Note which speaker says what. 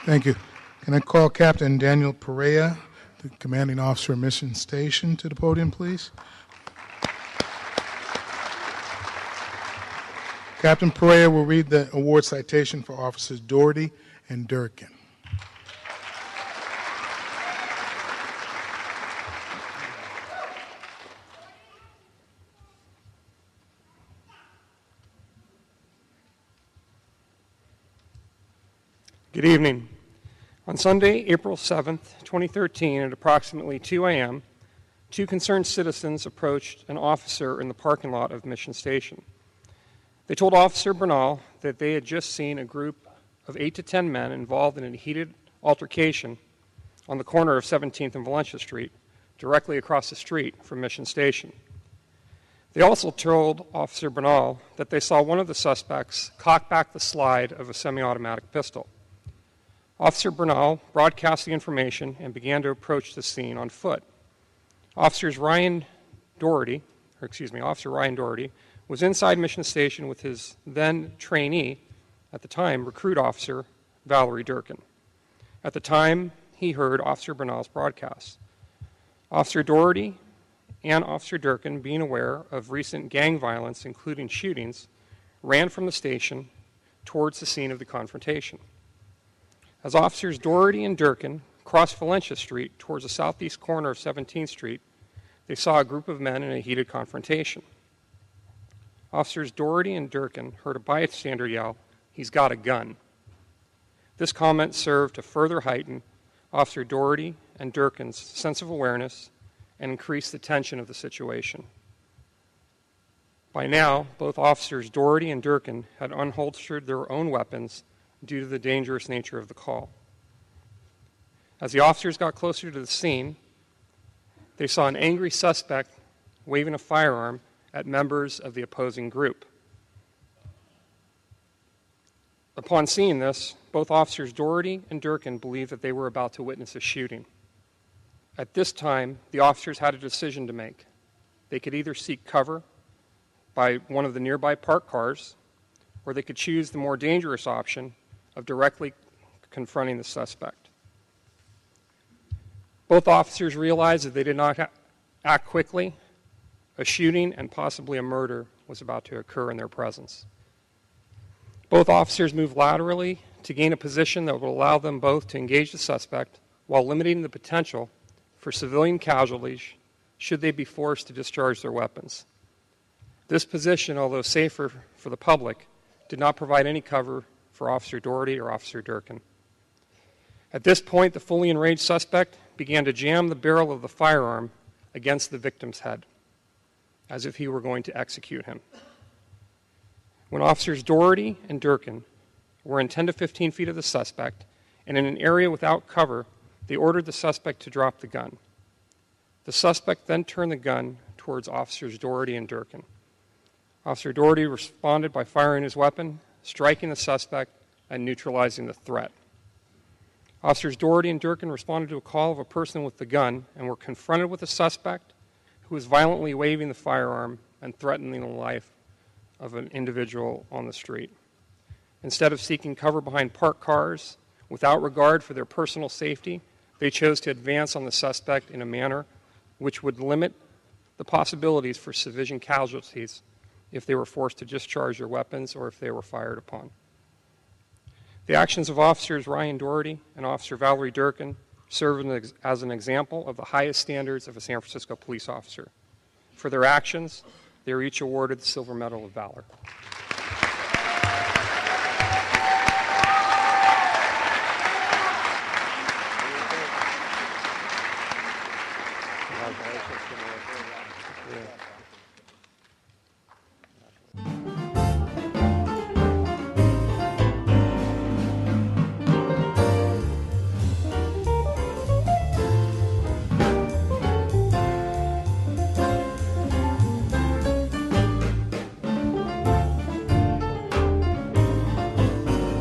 Speaker 1: Thank you. Can I call Captain Daniel Perea, the commanding officer of Mission Station, to the podium, please? Captain Perea will read the award citation for Officers Doherty and Durkin.
Speaker 2: Good evening. On Sunday, April 7th, 2013, at approximately 2 a.m., two concerned citizens approached an officer in the parking lot of Mission Station. They told Officer Bernal that they had just seen a group of 8 to 10 men involved in a heated altercation on the corner of 17th and Valencia Street, directly across the street from Mission Station. They also told Officer Bernal that they saw one of the suspects cock back the slide of a semi-automatic pistol. Officer Bernal broadcast the information and began to approach the scene on foot. Officer Ryan Doherty was inside Mission Station with his then trainee, at the time recruit officer, Valor Durkin. At the time, he heard Officer Bernal's broadcast. Officer Doherty and Officer Durkin, being aware of recent gang violence, including shootings, ran from the station towards the scene of the confrontation. As Officers Doherty and Durkin crossed Valencia Street towards the southeast corner of 17th Street, they saw a group of men in a heated confrontation. Officers Doherty and Durkin heard a bystander yell, "He's got a gun." This comment served to further heighten Officer Doherty and Durkin's sense of awareness and increase the tension of the situation. By now, both Officers Doherty and Durkin had unholstered their own weapons due to the dangerous nature of the call. As the officers got closer to the scene, they saw an angry suspect waving a firearm at members of the opposing group. Upon seeing this, both Officers Doherty and Durkin believed that they were about to witness a shooting. At this time, the officers had a decision to make. They could either seek cover by one of the nearby parked cars, or they could choose the more dangerous option of directly confronting the suspect. Both officers realized that they did not act quickly. A shooting and possibly a murder was about to occur in their presence. Both officers moved laterally to gain a position that would allow them both to engage the suspect while limiting the potential for civilian casualties should they be forced to discharge their weapons. This position, although safer for the public, did not provide any cover for Officer Doherty or Officer Durkin. At this point, the fully enraged suspect began to jam the barrel of the firearm against the victim's head, as if he were going to execute him. When Officers Doherty and Durkin were in 10 to 15 feet of the suspect and in an area without cover, they ordered the suspect to drop the gun. The suspect then turned the gun towards Officers Doherty and Durkin. Officer Doherty responded by firing his weapon, striking the suspect, and neutralizing the threat. Officers Doherty and Durkin responded to a call of a person with the gun and were confronted with a suspect who was violently waving the firearm and threatening the life of an individual on the street. Instead of seeking cover behind parked cars, without regard for their personal safety, they chose to advance on the suspect in a manner which would limit the possibilities for civilian casualties if they were forced to discharge their weapons or if they were fired upon. The actions of Officers Ryan Doherty and Officer Valerie Durkin serve as an example of the highest standards of a San Francisco police officer. For their actions, they are each awarded the Silver Medal of Valor. Yeah.